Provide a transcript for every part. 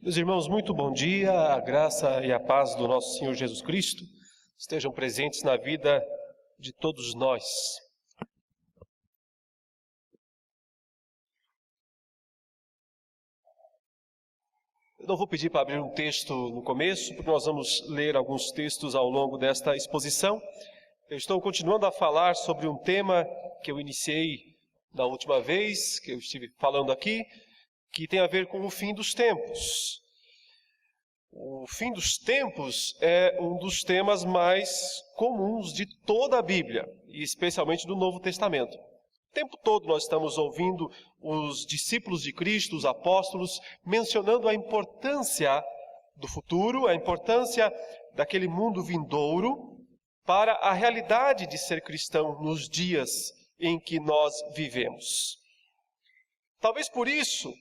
Meus irmãos, muito bom dia. A graça e a paz do nosso Senhor Jesus Cristo estejam presentes na vida de todos nós. Eu não vou pedir para abrir um texto no começo, porque nós vamos ler alguns textos ao longo desta exposição. Eu estou continuando a falar sobre um tema que eu iniciei da última vez, que eu estive falando aqui, que tem a ver com o fim dos tempos. O fim dos tempos é um dos temas mais comuns de toda a Bíblia, e especialmente do Novo Testamento. O tempo todo nós estamos ouvindo os discípulos de Cristo, os apóstolos, mencionando a importância do futuro, a importância daquele mundo vindouro para a realidade de ser cristão nos dias em que nós vivemos. Talvez por isso,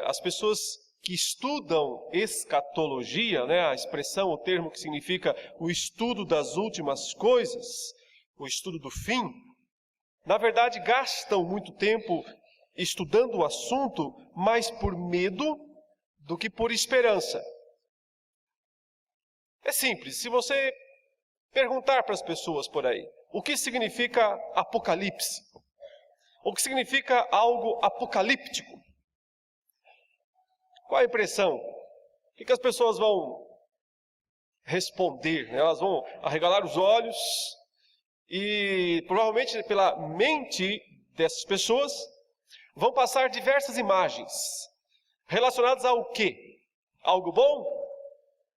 as pessoas que estudam escatologia, a expressão, o termo que significa o estudo das últimas coisas, o estudo do fim, na verdade gastam muito tempo estudando o assunto mais por medo do que por esperança. É simples, se você perguntar para as pessoas por aí, o que significa apocalipse? O que significa algo apocalíptico? Qual a impressão? O que as pessoas vão responder? Elas vão arregalar os olhos e provavelmente pela mente dessas pessoas vão passar diversas imagens relacionadas ao quê? Algo bom?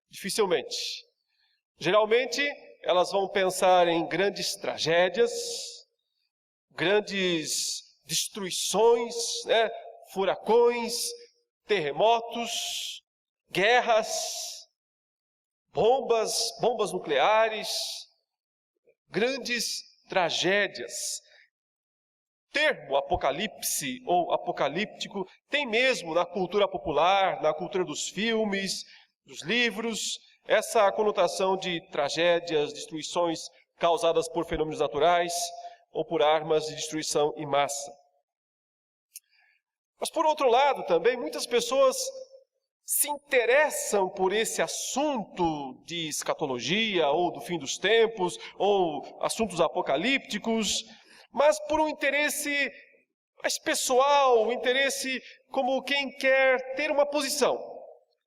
Dificilmente. Geralmente elas vão pensar em grandes tragédias, grandes destruições, furacões, terremotos, guerras, bombas nucleares, grandes tragédias. O termo apocalipse ou apocalíptico tem mesmo na cultura popular, na cultura dos filmes, dos livros, essa conotação de tragédias, destruições causadas por fenômenos naturais ou por armas de destruição em massa. Mas, por outro lado, também, muitas pessoas se interessam por esse assunto de escatologia, ou do fim dos tempos, ou assuntos apocalípticos, mas por um interesse mais pessoal, um interesse como quem quer ter uma posição,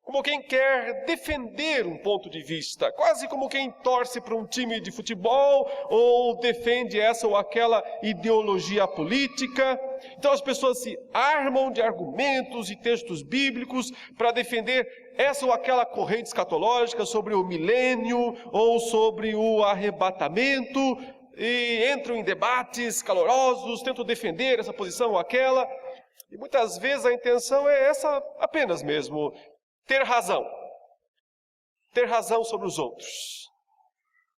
como quem quer defender um ponto de vista, quase como quem torce para um time de futebol, ou defende essa ou aquela ideologia política. Então as pessoas se armam de argumentos e textos bíblicos para defender essa ou aquela corrente escatológica sobre o milênio ou sobre o arrebatamento, e entram em debates calorosos, tentam defender essa posição ou aquela, e muitas vezes a intenção é essa apenas mesmo, ter razão sobre os outros.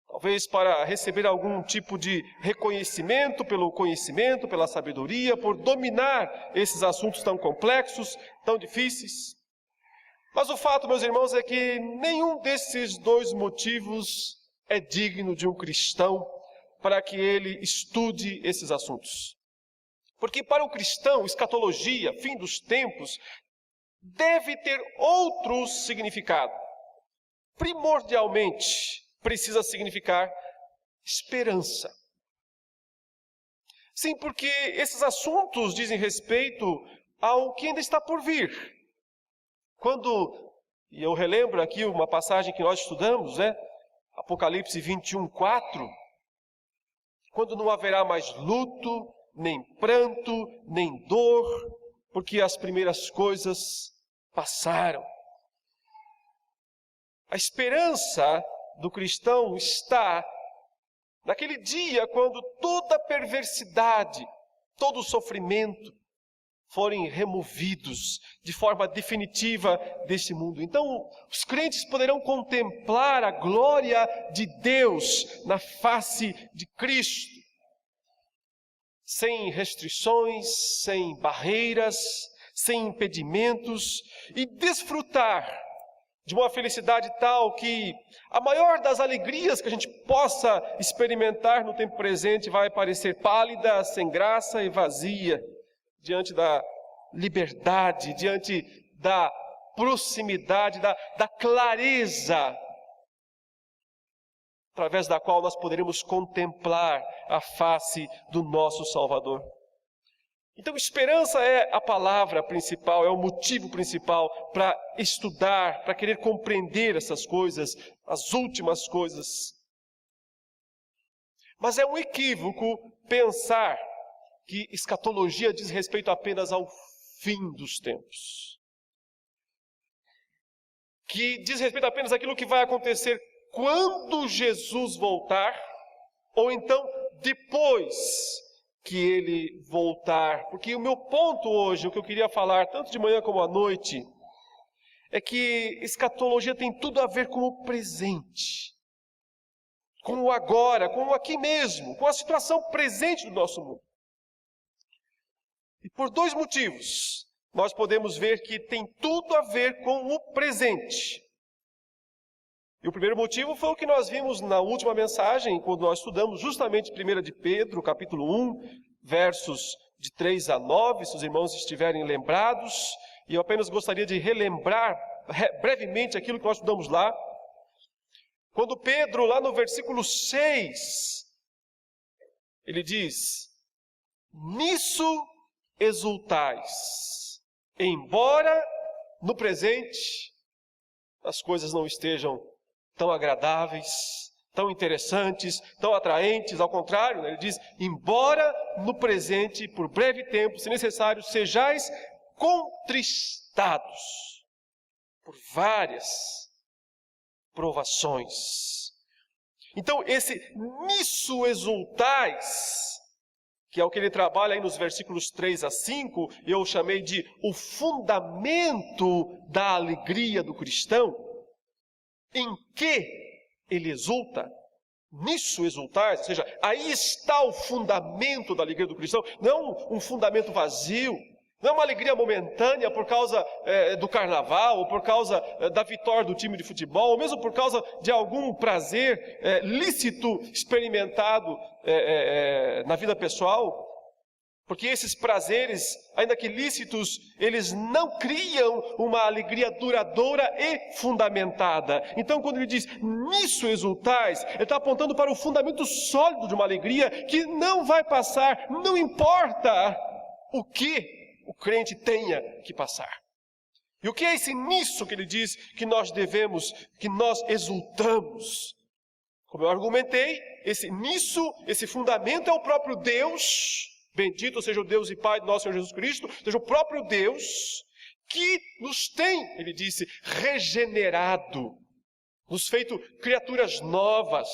Talvez para receber algum tipo de reconhecimento pelo conhecimento, pela sabedoria, por dominar esses assuntos tão complexos, tão difíceis. Mas o fato, meus irmãos, é que nenhum desses dois motivos é digno de um cristão para que ele estude esses assuntos. Porque para o cristão, escatologia, fim dos tempos, deve ter outro significado. Primordialmente, precisa significar esperança. Sim, porque esses assuntos dizem respeito ao que ainda está por vir. E eu relembro aqui uma passagem que nós estudamos, Apocalipse 21:4, quando não haverá mais luto, nem pranto, nem dor, porque as primeiras coisas passaram. A esperança do cristão está naquele dia quando toda perversidade, todo sofrimento forem removidos de forma definitiva desse mundo. Então, os crentes poderão contemplar a glória de Deus na face de Cristo, sem restrições, sem barreiras, sem impedimentos, e desfrutar de uma felicidade tal que a maior das alegrias que a gente possa experimentar no tempo presente vai parecer pálida, sem graça e vazia, diante da liberdade, diante da proximidade, da clareza, através da qual nós poderemos contemplar a face do nosso Salvador. Então, esperança é a palavra principal, é o motivo principal para estudar, para querer compreender essas coisas, as últimas coisas. Mas é um equívoco pensar que escatologia diz respeito apenas ao fim dos tempos. Que diz respeito apenas àquilo que vai acontecer quando Jesus voltar, ou então depois que ele voltar. Porque o meu ponto hoje, o que eu queria falar, tanto de manhã como à noite, é que escatologia tem tudo a ver com o presente, com o agora, com o aqui mesmo, com a situação presente do nosso mundo. E por dois motivos, nós podemos ver que tem tudo a ver com o presente. E o primeiro motivo foi o que nós vimos na última mensagem, quando nós estudamos justamente 1 de Pedro, capítulo 1, versos de 3 a 9, se os irmãos estiverem lembrados. E eu apenas gostaria de relembrar brevemente aquilo que nós estudamos lá. Quando Pedro, lá no versículo 6, ele diz: nisso exultais, embora no presente as coisas não estejam tão agradáveis, tão interessantes, tão atraentes. Ao contrário, ele diz: embora no presente, por breve tempo, se necessário, sejais contristados por várias provações. Então, esse nisso exultais, que é o que ele trabalha aí nos versículos 3 a 5, eu chamei de o fundamento da alegria do cristão. Em que ele exulta? Nisso exultais, ou seja, aí está o fundamento da alegria do cristão. Não um fundamento vazio, não é uma alegria momentânea por causa do carnaval, ou por causa da vitória do time de futebol, ou mesmo por causa de algum prazer lícito experimentado na vida pessoal. Porque esses prazeres, ainda que lícitos, eles não criam uma alegria duradoura e fundamentada. Então, quando ele diz nisso exultais, ele está apontando para o fundamento sólido de uma alegria que não vai passar, não importa o que o crente tenha que passar. E o que é esse nisso que ele diz que nós devemos, que nós exultamos? Como eu argumentei, esse fundamento é o próprio Deus. Bendito seja o Deus e Pai do nosso Senhor Jesus Cristo, seja o próprio Deus que nos tem, ele disse, regenerado, nos feito criaturas novas.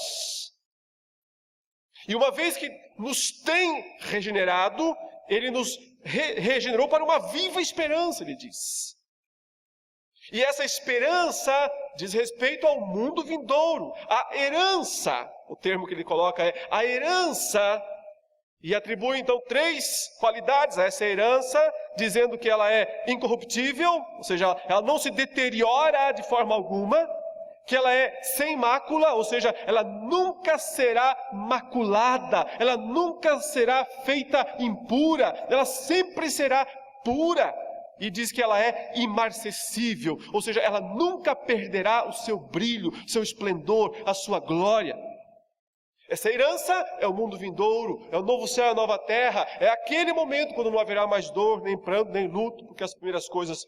E uma vez que nos tem regenerado, ele nos regenerou para uma viva esperança, ele diz. E essa esperança diz respeito ao mundo vindouro, a herança, o termo que ele coloca é a herança. E atribui então 3 qualidades a essa herança, dizendo que ela é incorruptível, ou seja, ela não se deteriora de forma alguma, que ela é sem mácula, ou seja, ela nunca será maculada, ela nunca será feita impura, ela sempre será pura. E diz que ela é imarcessível, ou seja, ela nunca perderá o seu brilho, seu esplendor, a sua glória. Essa herança é o mundo vindouro, é o novo céu e a nova terra, é aquele momento quando não haverá mais dor, nem pranto, nem luto, porque as primeiras coisas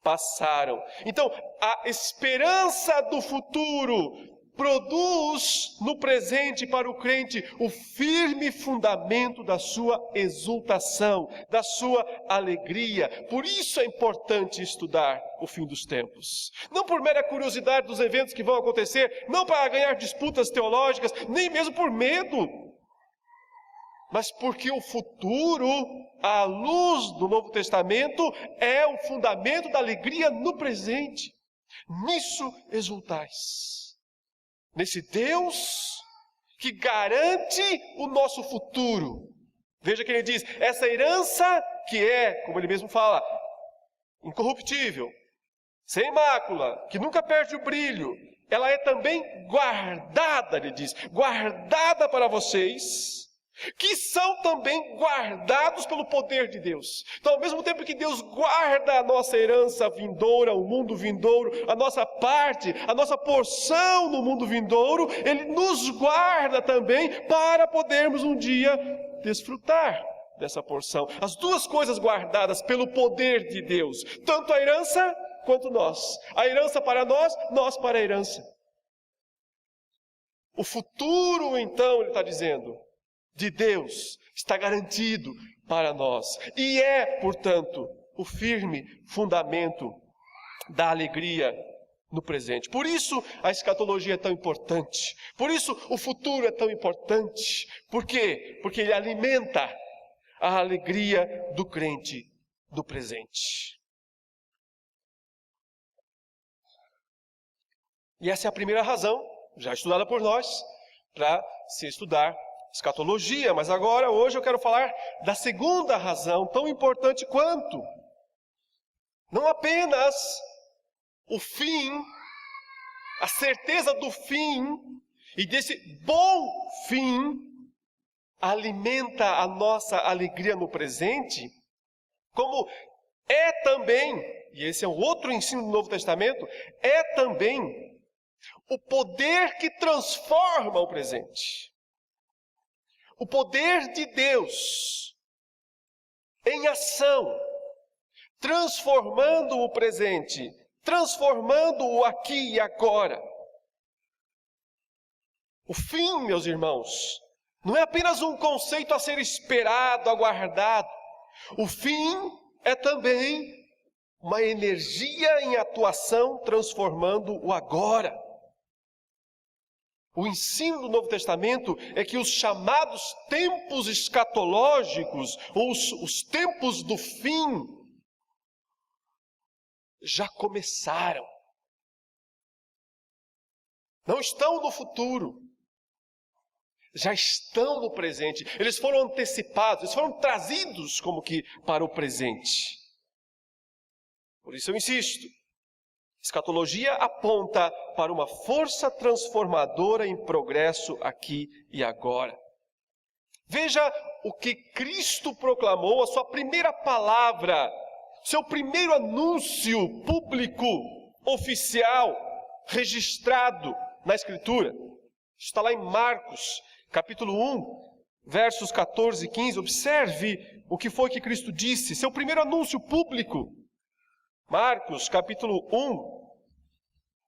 passaram. Então, a esperança do futuro produz no presente para o crente o firme fundamento da sua exultação, da sua alegria. Por isso é importante estudar o fim dos tempos. Não por mera curiosidade dos eventos que vão acontecer, não para ganhar disputas teológicas, nem mesmo por medo, mas porque o futuro, à luz do Novo Testamento, é o fundamento da alegria no presente. Nisso exultais. Nesse Deus que garante o nosso futuro. Veja que ele diz, essa herança que é, como ele mesmo fala, incorruptível, sem mácula, que nunca perde o brilho, ela é também guardada, ele diz, guardada para vocês, que são também guardados pelo poder de Deus. Então, ao mesmo tempo que Deus guarda a nossa herança vindoura, o mundo vindouro, a nossa parte, a nossa porção no mundo vindouro, Ele nos guarda também para podermos um dia desfrutar dessa porção. As duas coisas guardadas pelo poder de Deus, tanto a herança quanto nós. A herança para nós, nós para a herança. O futuro, então, ele está dizendo, de Deus está garantido para nós. E é, portanto, o firme fundamento da alegria no presente. Por isso a escatologia é tão importante. Por isso o futuro é tão importante. Por quê? Porque ele alimenta a alegria do crente do presente. E essa é a primeira razão, já estudada por nós, para se estudar escatologia. Mas agora, hoje, eu quero falar da segunda razão, tão importante quanto. Não apenas o fim, a certeza do fim, e desse bom fim, alimenta a nossa alegria no presente, como é também, e esse é um outro ensino do Novo Testamento, é também o poder que transforma o presente. O poder de Deus em ação, transformando o presente, transformando o aqui e agora. O fim, meus irmãos, não é apenas um conceito a ser esperado, aguardado. O fim é também uma energia em atuação, transformando o agora. O ensino do Novo Testamento é que os chamados tempos escatológicos, ou os tempos do fim, já começaram. Não estão no futuro. Já estão no presente. Eles foram antecipados, eles foram trazidos como que para o presente. Por isso eu insisto. Escatologia aponta para uma força transformadora em progresso aqui e agora. Veja o que Cristo proclamou, a sua primeira palavra, seu primeiro anúncio público, oficial, registrado na Escritura. Está lá em Marcos, capítulo 1, versos 14 e 15. Observe o que foi que Cristo disse, seu primeiro anúncio público. Marcos, capítulo 1,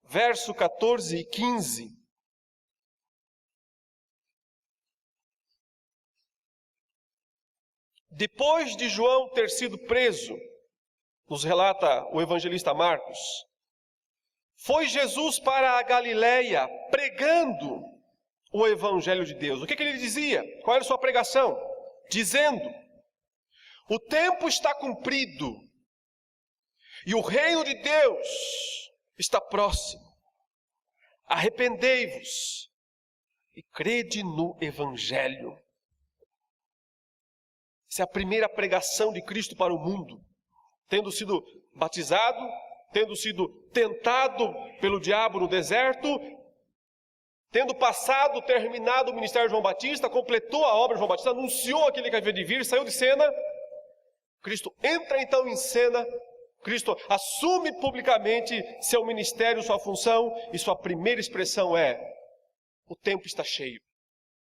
verso 14 e 15. Depois de João ter sido preso, nos relata o evangelista Marcos, foi Jesus para a Galileia pregando o evangelho de Deus. O que ele dizia? Qual era a sua pregação? Dizendo: o tempo está cumprido e o reino de Deus está próximo. Arrependei-vos e crede no Evangelho. Essa é a primeira pregação de Cristo para o mundo. Tendo sido batizado, tendo sido tentado pelo diabo no deserto, tendo terminado o ministério de João Batista, completou a obra de João Batista, anunciou aquele que havia de vir, saiu de cena. Cristo entra então em cena. Cristo assume publicamente seu ministério, sua função, e sua primeira expressão é: o tempo está cheio,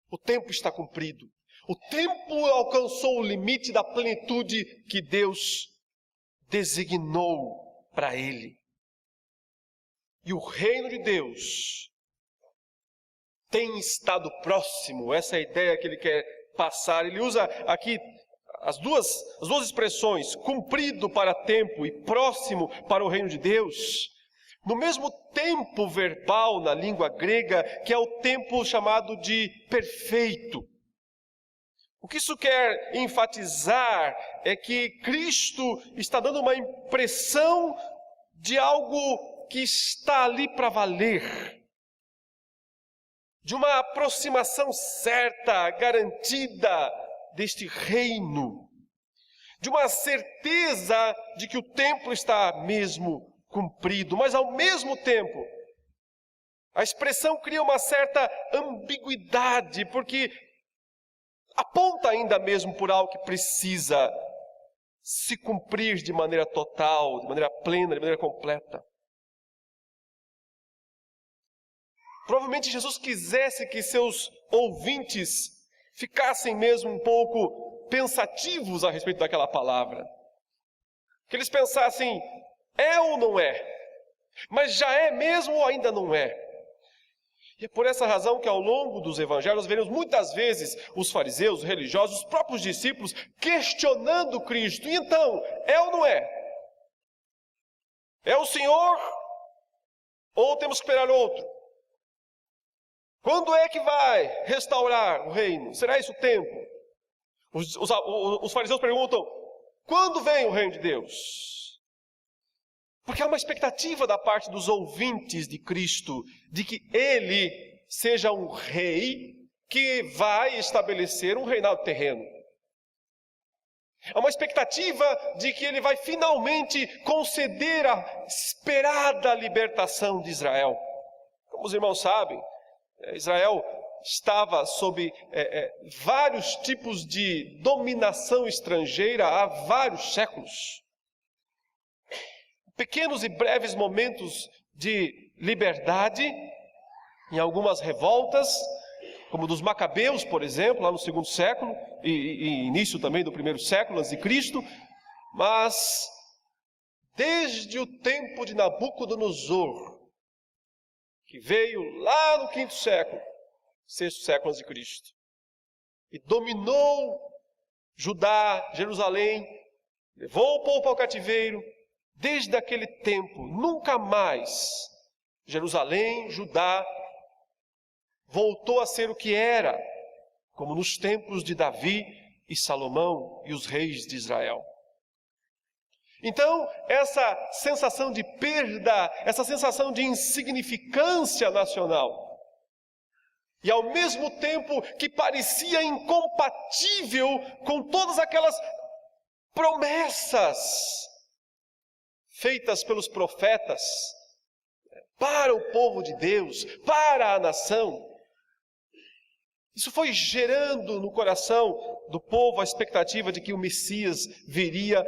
o tempo está cumprido, o tempo alcançou o limite da plenitude que Deus designou para ele. E o reino de Deus tem estado próximo. Essa é a ideia que ele quer passar. Ele usa aqui as duas expressões, cumprido para tempo e próximo para o reino de Deus, no mesmo tempo verbal na língua grega, que é o tempo chamado de perfeito. O que isso quer enfatizar é que Cristo está dando uma impressão de algo que está ali para valer, de uma aproximação certa, garantida deste reino, de uma certeza de que o tempo está mesmo cumprido, mas ao mesmo tempo, a expressão cria uma certa ambiguidade, porque a luta ainda mesmo por algo que precisa se cumprir de maneira total, de maneira plena, de maneira completa. Provavelmente Jesus quisesse que seus ouvintes ficassem mesmo um pouco pensativos a respeito daquela palavra. Que eles pensassem, é ou não é? Mas já é mesmo ou ainda não é? E é por essa razão que ao longo dos evangelhos veremos muitas vezes os fariseus, os religiosos, os próprios discípulos questionando Cristo. E então, é ou não é? É o Senhor ou temos que esperar outro? Quando é que vai restaurar o reino? Será isso o tempo? Os fariseus perguntam, quando vem o reino de Deus? Porque há uma expectativa da parte dos ouvintes de Cristo de que Ele seja um rei que vai estabelecer um reinado terreno. Há uma expectativa de que Ele vai finalmente conceder a esperada libertação de Israel. Como os irmãos sabem, Israel estava sob vários tipos de dominação estrangeira há vários séculos. Pequenos e breves momentos de liberdade, em algumas revoltas, como dos Macabeus, por exemplo, lá no 2º século, e início também do 1º século antes de Cristo, mas desde o tempo de Nabucodonosor, que veio lá no 5º século, 6º século antes de Cristo, e dominou Judá, Jerusalém, levou o povo ao cativeiro. Desde aquele tempo, nunca mais Jerusalém, Judá, voltou a ser o que era, como nos tempos de Davi e Salomão e os reis de Israel. Então, essa sensação de perda, essa sensação de insignificância nacional, e ao mesmo tempo que parecia incompatível com todas aquelas promessas feitas pelos profetas para o povo de Deus, para a nação. Isso foi gerando no coração do povo a expectativa de que o Messias viria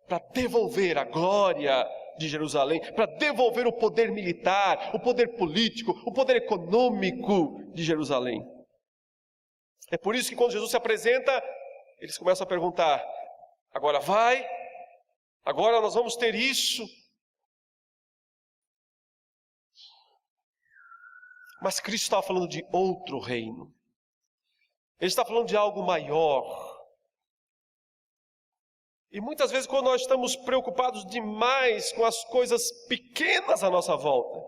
para devolver a glória de Jerusalém, para devolver o poder militar, o poder político, o poder econômico de Jerusalém. É por isso que quando Jesus se apresenta, eles começam a perguntar, agora vai? Agora nós vamos ter isso. Mas Cristo estava falando de outro reino. Ele está falando de algo maior. E muitas vezes quando nós estamos preocupados demais com as coisas pequenas à nossa volta,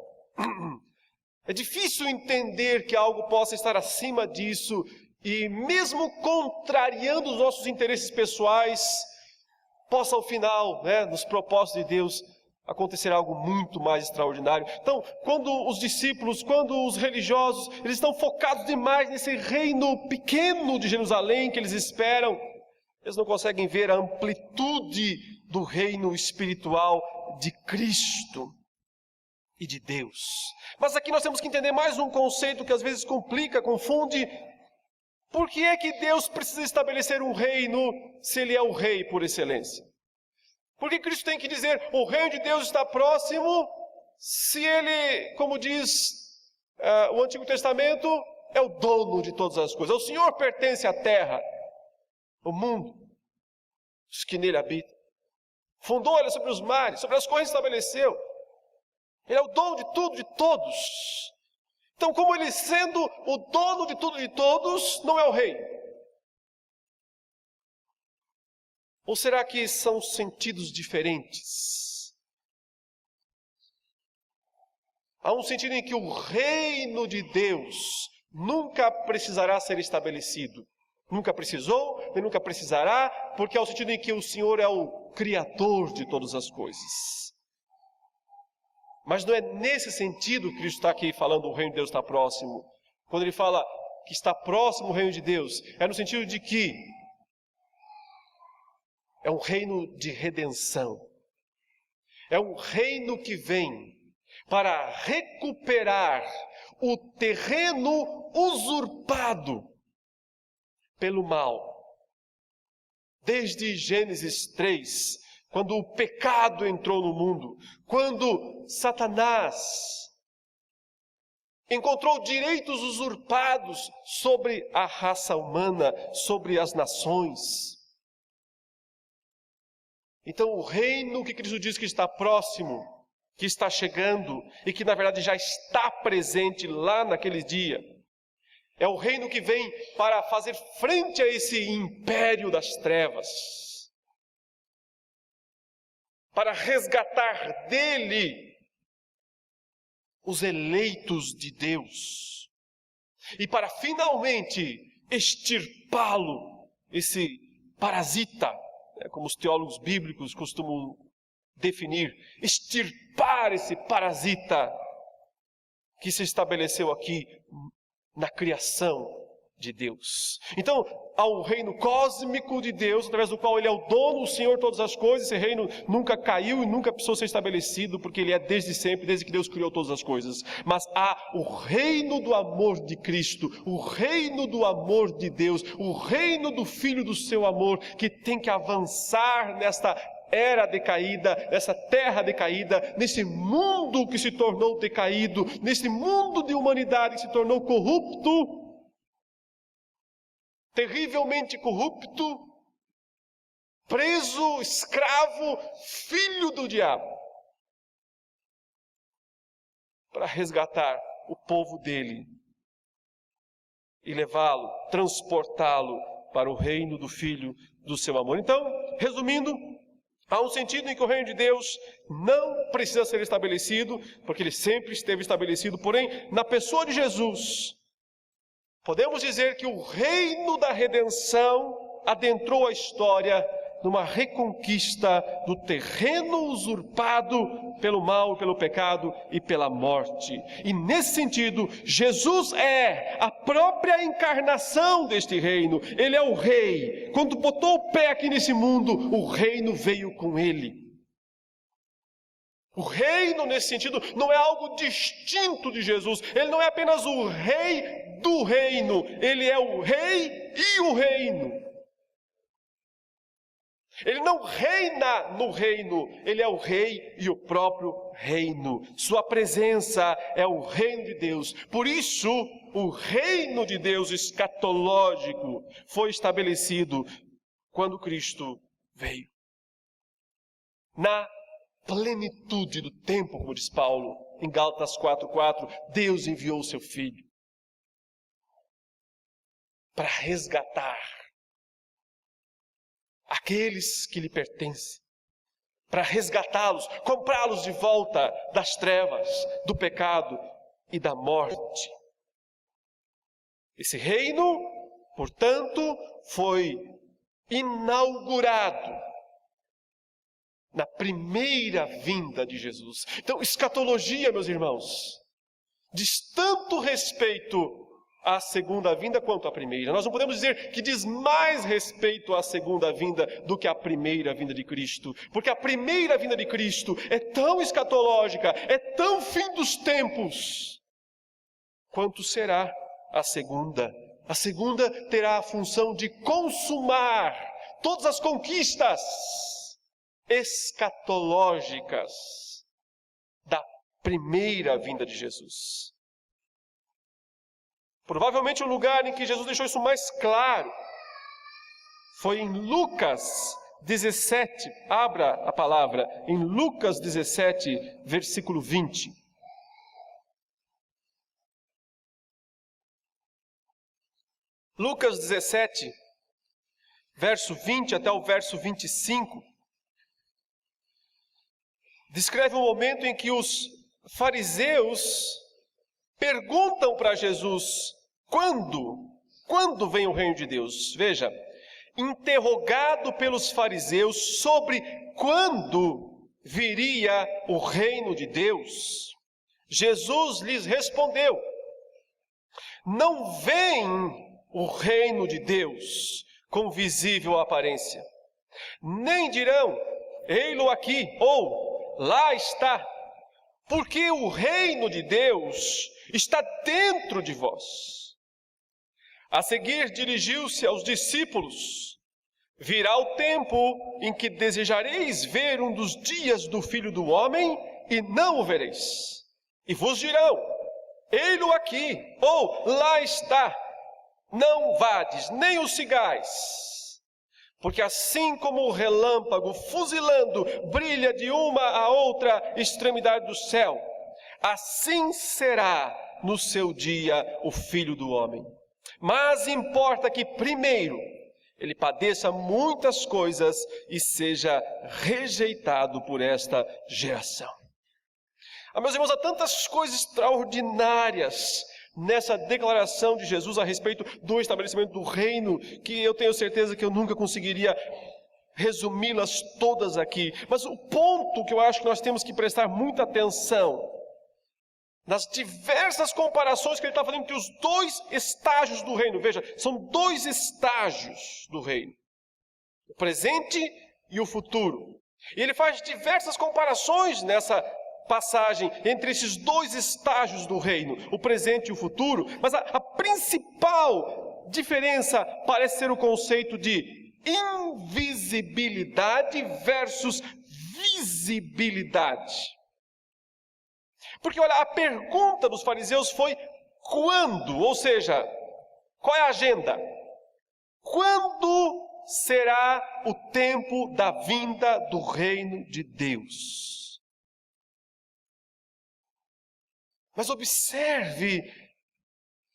é difícil entender que algo possa estar acima disso e mesmo contrariando os nossos interesses pessoais, possa ao final, nos propósitos de Deus, acontecer algo muito mais extraordinário. Então, quando os discípulos, quando os religiosos, eles estão focados demais nesse reino pequeno de Jerusalém que eles esperam, eles não conseguem ver a amplitude do reino espiritual de Cristo e de Deus. Mas aqui nós temos que entender mais um conceito que às vezes complica, confunde. Por que é que Deus precisa estabelecer um reino se Ele é o rei por excelência? Por que Cristo tem que dizer, o reino de Deus está próximo, se Ele, como diz o Antigo Testamento, é o dono de todas as coisas. O Senhor pertence à terra, o mundo, os que nele habitam. Fundou Ele sobre os mares, sobre as correntes estabeleceu. Ele é o dono de tudo, de todos. Então, como Ele sendo o dono de tudo, de todos, não é o rei? Ou será que são sentidos diferentes? Há um sentido em que o reino de Deus nunca precisará ser estabelecido. Nunca precisou, e nunca precisará, porque é o sentido em que o Senhor é o Criador de todas as coisas. Mas não é nesse sentido que Cristo está aqui falando o reino de Deus está próximo. Quando Ele fala que está próximo o reino de Deus, é no sentido de que é um reino de redenção. É um reino que vem para recuperar o terreno usurpado pelo mal, Desde Gênesis 3, quando o pecado entrou no mundo, quando Satanás encontrou direitos usurpados sobre a raça humana, sobre as nações. Então o reino que Cristo diz que está próximo, que está chegando e que na verdade já está presente lá naquele dia, é o reino que vem para fazer frente a esse império das trevas, para resgatar dele os eleitos de Deus e para finalmente extirpá-lo, esse parasita, como os teólogos bíblicos costumam definir, extirpar esse parasita que se estabeleceu aqui na criação de Deus. Então, há o reino cósmico de Deus, através do qual Ele é o dono, o Senhor de todas as coisas. Esse reino nunca caiu e nunca precisou ser estabelecido, porque Ele é desde sempre, desde que Deus criou todas as coisas. Mas há o reino do amor de Cristo, o reino do amor de Deus, o reino do Filho do seu amor, que tem que avançar nesta era decaída, nessa terra decaída, nesse mundo que se tornou decaído, nesse mundo de humanidade que se tornou corrupto, terrivelmente corrupto, preso, escravo, filho do diabo, para resgatar o povo dele e levá-lo, transportá-lo para o reino do Filho do seu amor. Então, resumindo, há um sentido em que o reino de Deus não precisa ser estabelecido, porque ele sempre esteve estabelecido, porém, na pessoa de Jesus, podemos dizer que o reino da redenção adentrou a história numa reconquista do terreno usurpado pelo mal, pelo pecado e pela morte. E nesse sentido, Jesus é a própria encarnação deste reino. Ele é o rei. Quando botou o pé aqui nesse mundo, o reino veio com ele. O reino, nesse sentido, não é algo distinto de Jesus. Ele não é apenas o rei do reino. Ele é o rei e o reino. Ele não reina no reino. Ele é o rei e o próprio reino. Sua presença é o reino de Deus. Por isso, o reino de Deus escatológico foi estabelecido quando Cristo veio. Na plenitude do tempo, como diz Paulo em Gálatas 4:4, Deus enviou o seu Filho para resgatar aqueles que lhe pertencem, para resgatá-los, comprá-los de volta das trevas, do pecado e da morte. Esse reino, portanto, foi inaugurado na primeira vinda de Jesus. Então, escatologia, meus irmãos, diz tanto respeito à segunda vinda quanto à primeira. Nós não podemos dizer que diz mais respeito à segunda vinda do que à primeira vinda de Cristo, porque a primeira vinda de Cristo é tão escatológica, é tão fim dos tempos, quanto será a segunda. A segunda terá a função de consumar todas as conquistas escatológicas da primeira vinda de Jesus. Provavelmente o lugar em que Jesus deixou isso mais claro foi em Lucas 17. Abra a palavra em Lucas 17, versículo 20. Lucas 17, verso 20 até o verso 25, descreve um momento em que os fariseus perguntam para Jesus, quando vem o reino de Deus? Veja, interrogado pelos fariseus sobre quando viria o reino de Deus, Jesus lhes respondeu: não vem o reino de Deus com visível aparência, nem dirão, ei-lo aqui, ou lá está, porque o reino de Deus está dentro de vós. A seguir dirigiu-se aos discípulos, Virá o tempo em que desejareis ver um dos dias do Filho do Homem e não o vereis. E vos dirão, ei-lo aqui, ou lá está. Não vades, nem o sigais. Porque assim como o relâmpago fuzilando brilha de uma a outra extremidade do céu, assim será no seu dia o Filho do Homem. Mas importa que primeiro ele padeça muitas coisas e seja rejeitado por esta geração. Meus irmãos, há tantas coisas extraordinárias nessa declaração de Jesus a respeito do estabelecimento do reino, que eu tenho certeza que eu nunca conseguiria resumi-las todas aqui. Mas o ponto que eu acho que nós temos que prestar muita atenção, nas diversas comparações que ele está fazendo entre os dois estágios do reino. Veja, são dois estágios do reino. O presente e o futuro. E ele faz diversas comparações nessa passagem entre esses dois estágios do reino, o presente e o futuro. Mas a principal diferença parece ser o conceito de invisibilidade versus visibilidade. Porque, olha, a pergunta dos fariseus foi quando? Ou seja, qual é a agenda? Quando será o tempo da vinda do reino de Deus? Mas observe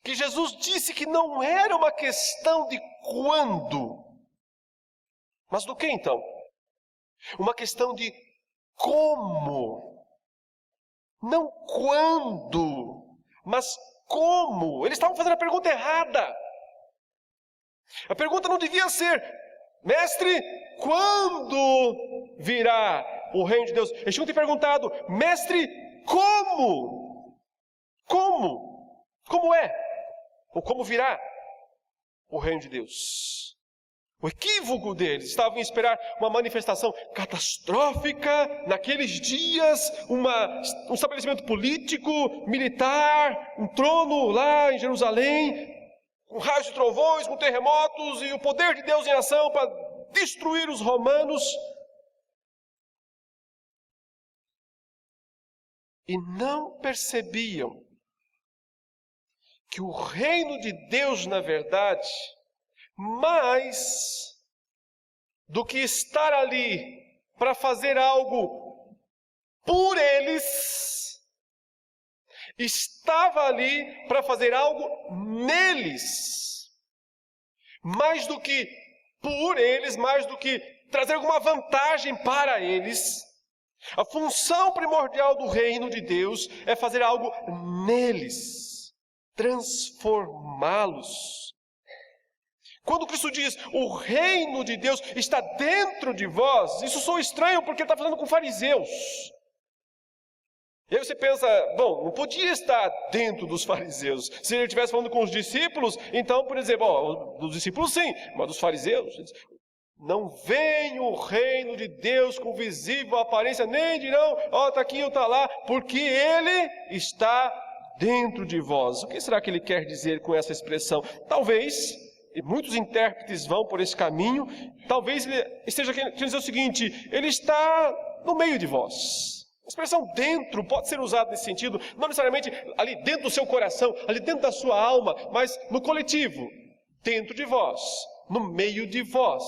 que Jesus disse que não era uma questão de quando. Mas do que então? Uma questão de como. Não quando, mas como. Eles estavam fazendo a pergunta errada. A pergunta não devia ser, mestre, quando virá o reino de Deus? Eles tinham que ter perguntado, mestre, como? Como? Como é? Ou como virá o reino de Deus? O equívoco deles estava em esperar uma manifestação catastrófica naqueles dias, um estabelecimento político, militar, um trono lá em Jerusalém, com raios de trovões, com terremotos e o poder de Deus em ação para destruir os romanos. E não percebiam que o reino de Deus, na verdade, mais do que estar ali para fazer algo por eles, estava ali para fazer algo neles. Mais do que por eles, mais do que trazer alguma vantagem para eles. A função primordial do reino de Deus é fazer algo neles, transformá-los. Quando Cristo diz, o reino de Deus está dentro de vós, isso soa estranho porque ele está falando com fariseus. E aí você pensa, bom, não podia estar dentro dos fariseus. Se ele estivesse falando com os discípulos, então, por exemplo, dos discípulos sim, mas dos fariseus, não vem o reino de Deus com visível aparência, nem dirão, está aqui ou está lá, porque ele está dentro de vós. O que será que ele quer dizer com essa expressão? Talvez, e muitos intérpretes vão por esse caminho, talvez ele esteja querendo dizer o seguinte, ele está no meio de vós. A expressão dentro pode ser usada nesse sentido, não necessariamente ali dentro do seu coração, ali dentro da sua alma, mas no coletivo, dentro de vós, no meio de vós.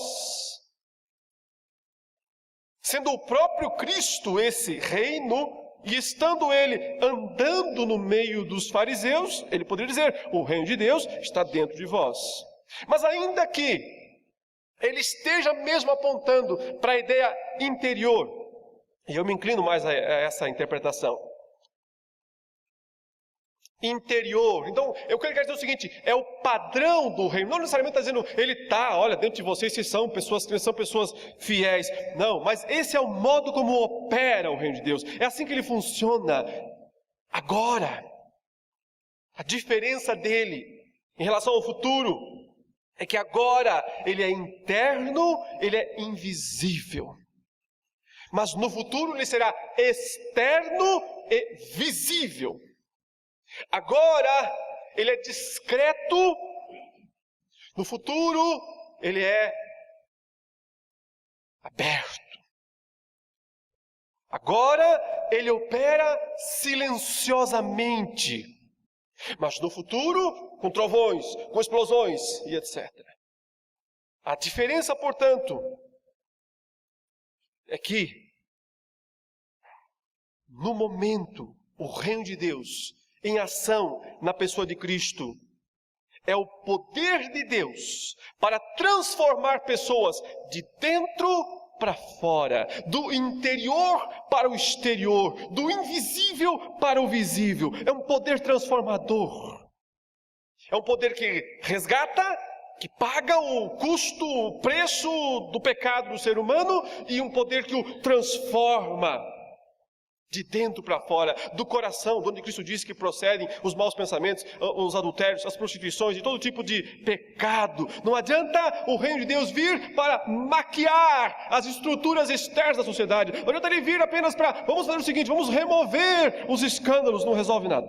Sendo o próprio Cristo esse reino, e estando ele andando no meio dos fariseus, ele poderia dizer, o reino de Deus está dentro de vós. Mas ainda que ele esteja mesmo apontando para a ideia interior, e eu me inclino mais a essa interpretação. Interior. Então, eu quero dizer o seguinte, é o padrão do reino. Não necessariamente está dizendo, ele está, olha, dentro de vocês, vocês são pessoas fiéis. Não, mas esse é o modo como opera o reino de Deus. É assim que ele funciona agora. A diferença dele em relação ao futuro é que agora ele é interno, ele é invisível. Mas no futuro ele será externo e visível. Agora ele é discreto, no futuro ele é aberto. Agora ele opera silenciosamente, mas no futuro com trovões, com explosões e etc. A diferença, portanto, é que no momento o reino de Deus em ação na pessoa de Cristo é o poder de Deus para transformar pessoas de dentro para fora, do interior para o exterior, do invisível para o visível. É um poder transformador. É um poder que resgata, que paga o custo, o preço do pecado do ser humano, e um poder que o transforma de dentro para fora, do coração, de onde Cristo disse que procedem os maus pensamentos, os adultérios, as prostituições e todo tipo de pecado. Não adianta o reino de Deus vir para maquiar as estruturas externas da sociedade. Não adianta ele vir apenas para, vamos fazer o seguinte, vamos remover os escândalos, não resolve nada.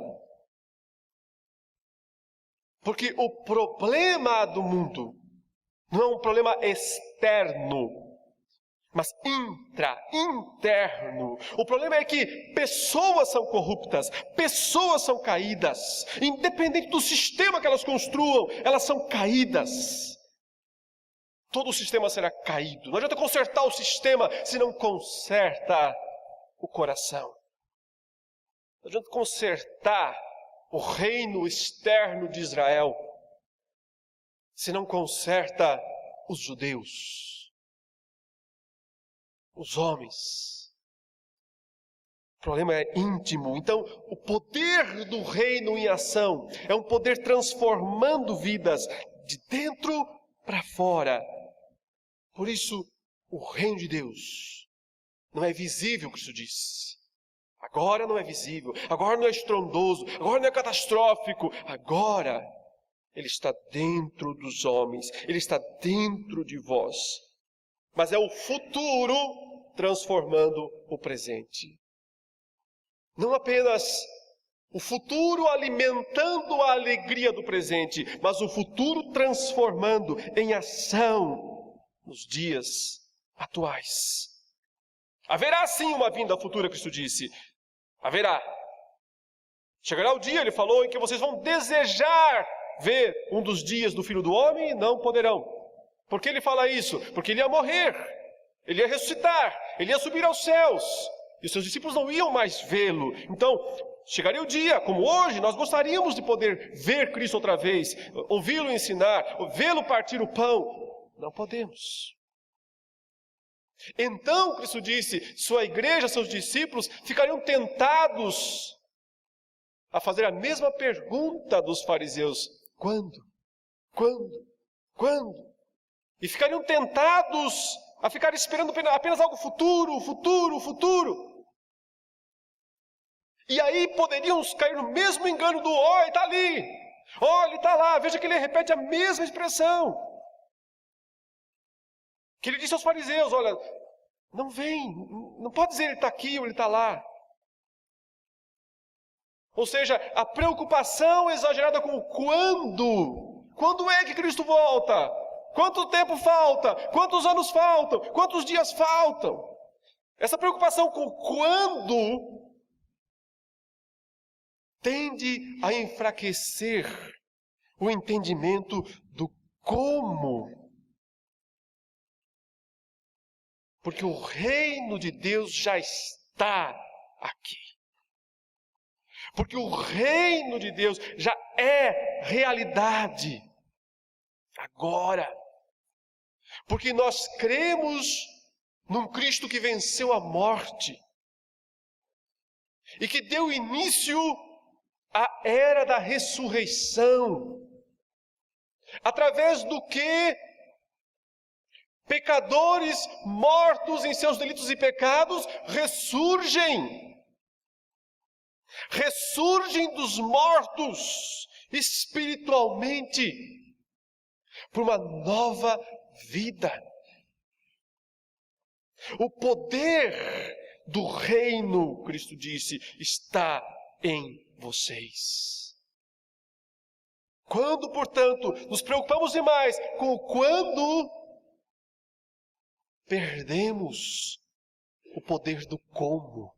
Porque o problema do mundo não é um problema externo, mas interno. O problema é que pessoas são corruptas, pessoas são caídas. Independente do sistema que elas construam, elas são caídas. Todo o sistema será caído. Não adianta consertar o sistema se não conserta o coração. Não adianta consertar o reino externo de Israel se não conserta os judeus. Os homens. O problema é íntimo. Então, o poder do reino em ação é um poder transformando vidas de dentro para fora. Por isso, o reino de Deus não é visível, Cristo disse. Agora não é visível, agora não é estrondoso, agora não é catastrófico. Agora, ele está dentro dos homens, ele está dentro de vós. Mas é o futuro transformando o presente. Não apenas o futuro alimentando a alegria do presente, mas o futuro transformando em ação nos dias atuais. Haverá sim uma vinda futura, Cristo disse. Haverá. Chegará o dia, ele falou, em que vocês vão desejar ver um dos dias do Filho do Homem e não poderão. Por que ele fala isso? Porque ele ia morrer, ele ia ressuscitar, ele ia subir aos céus, e os seus discípulos não iam mais vê-lo. Então, chegaria o dia, como hoje, nós gostaríamos de poder ver Cristo outra vez, ouvi-lo ensinar, vê-lo partir o pão. Não podemos. Então, Cristo disse, sua igreja, seus discípulos, ficariam tentados a fazer a mesma pergunta dos fariseus. Quando? Quando? Quando? E ficariam tentados a ficar esperando apenas algo futuro, futuro, futuro. E aí poderiam cair no mesmo engano do, ele está ali, ele está lá, veja que ele repete a mesma expressão. Que ele disse aos fariseus, olha, não vem, não pode dizer ele está aqui ou ele está lá. Ou seja, a preocupação exagerada com o quando. Quando é que Cristo volta? Quanto tempo falta? Quantos anos faltam? Quantos dias faltam? Essa preocupação com quando tende a enfraquecer o entendimento do como. Porque o reino de Deus já está aqui. Porque o reino de Deus já é realidade agora. Porque nós cremos num Cristo que venceu a morte e que deu início à era da ressurreição, através do que pecadores mortos em seus delitos e pecados ressurgem dos mortos espiritualmente por uma nova vida. O poder do reino, Cristo disse, está em vocês. Quando, portanto, nos preocupamos demais com o quando, perdemos o poder do como,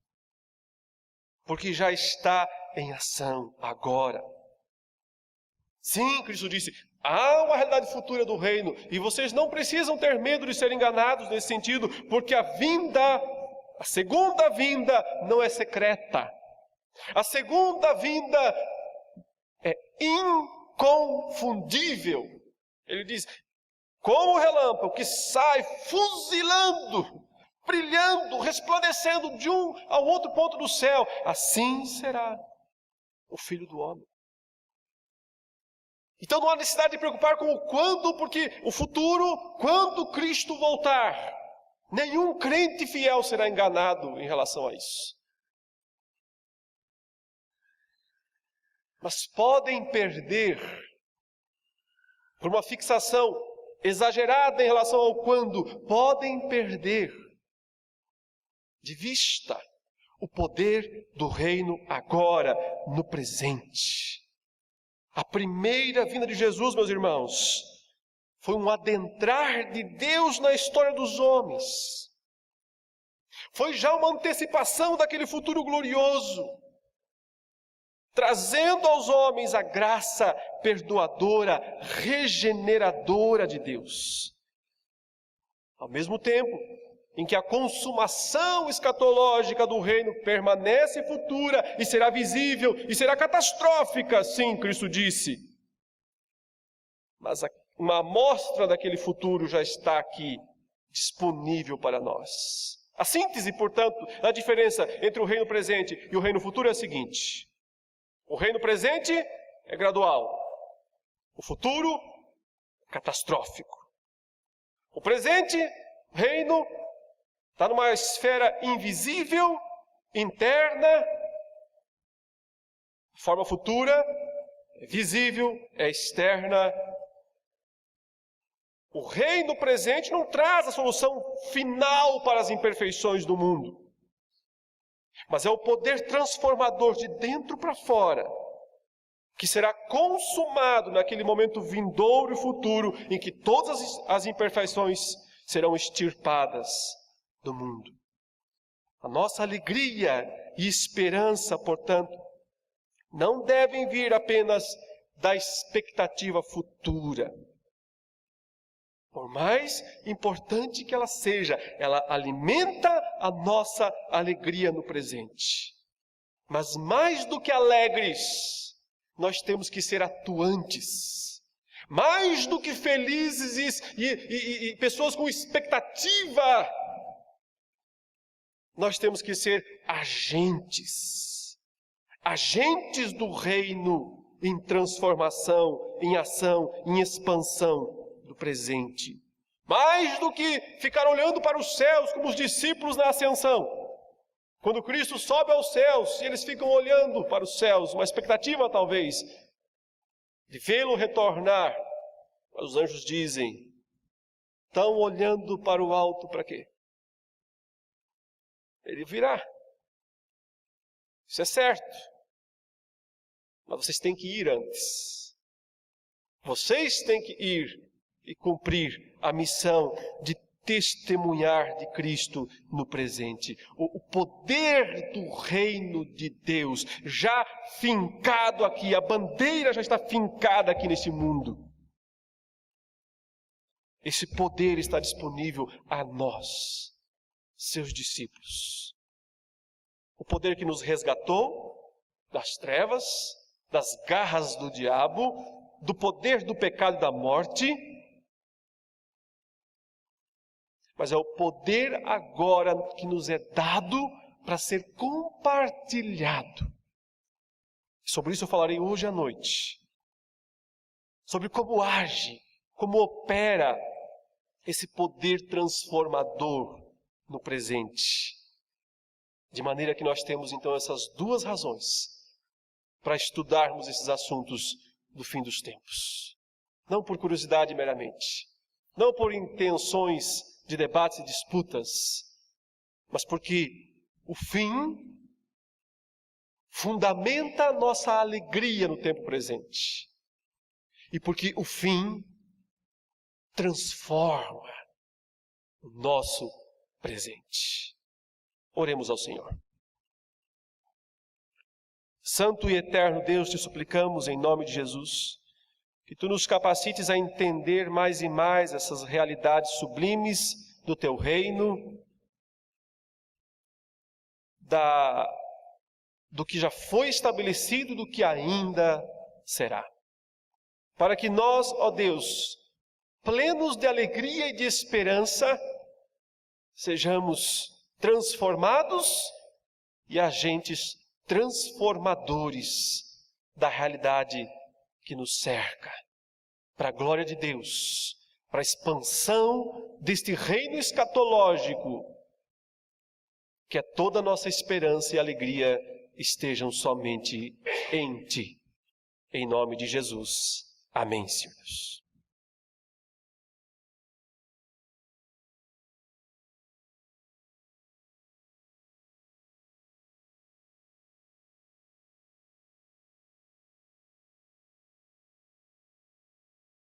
porque já está em ação agora. Sim, Cristo disse, há uma realidade futura do reino, e vocês não precisam ter medo de serem enganados nesse sentido, porque a segunda vinda não é secreta. A segunda vinda é inconfundível. Ele diz, como o relâmpago que sai fuzilando, brilhando, resplandecendo de um ao outro ponto do céu, assim será o Filho do Homem. Então não há necessidade de preocupar com o quando, porque o futuro, quando Cristo voltar, nenhum crente fiel será enganado em relação a isso. Mas podem perder, por uma fixação exagerada em relação ao quando, podem perder de vista o poder do reino agora, no presente. A primeira vinda de Jesus, meus irmãos, foi um adentrar de Deus na história dos homens. Foi já uma antecipação daquele futuro glorioso, trazendo aos homens a graça perdoadora, regeneradora de Deus. Ao mesmo tempo em que a consumação escatológica do reino permanece futura e será visível e será catastrófica, sim, Cristo disse. Mas uma amostra daquele futuro já está aqui, disponível para nós. A síntese, portanto, da diferença entre o reino presente e o reino futuro é a seguinte: o reino presente é gradual, o futuro é catastrófico. O presente reino está numa esfera invisível, interna. A forma futura é visível, é externa. O reino presente não traz a solução final para as imperfeições do mundo, mas é o poder transformador de dentro para fora, que será consumado naquele momento vindouro e futuro, em que todas as imperfeições serão extirpadas do mundo. A nossa alegria e esperança, portanto, não devem vir apenas da expectativa futura. Por mais importante que ela seja, ela alimenta a nossa alegria no presente. Mas mais do que alegres, nós temos que ser atuantes. Mais do que felizes e pessoas com expectativa, nós temos que ser agentes. Agentes do reino em transformação, em ação, em expansão do presente. Mais do que ficar olhando para os céus como os discípulos na ascensão. Quando Cristo sobe aos céus, e eles ficam olhando para os céus, uma expectativa talvez de vê-lo retornar. Mas os anjos dizem, estão olhando para o alto para quê? Ele virá. Isso é certo. Mas vocês têm que ir antes. Vocês têm que ir e cumprir a missão de testemunhar de Cristo no presente. O poder do reino de Deus já fincado aqui, a bandeira já está fincada aqui nesse mundo. Esse poder está disponível a nós, seus discípulos. O poder que nos resgatou das trevas, das garras do diabo, do poder do pecado e da morte, mas é o poder agora que nos é dado para ser compartilhado. Sobre isso eu falarei hoje à noite. Sobre como age, como opera esse poder transformador no presente. De maneira que nós temos então essas duas razões para estudarmos esses assuntos do fim dos tempos. Não por curiosidade meramente, não por intenções de debates e disputas, mas porque o fim fundamenta a nossa alegria no tempo presente. E porque o fim transforma o nosso presente. Oremos ao Senhor. Santo e eterno Deus, te suplicamos em nome de Jesus, que Tu nos capacites a entender mais e mais essas realidades sublimes do Teu reino, do que já foi estabelecido, do que ainda será. Para que nós, ó Deus, plenos de alegria e de esperança, sejamos transformados e agentes transformadores da realidade que nos cerca, para a glória de Deus, para a expansão deste reino escatológico, que é toda a nossa esperança e alegria estejam somente em Ti. Em nome de Jesus. Amém, Senhor Deus.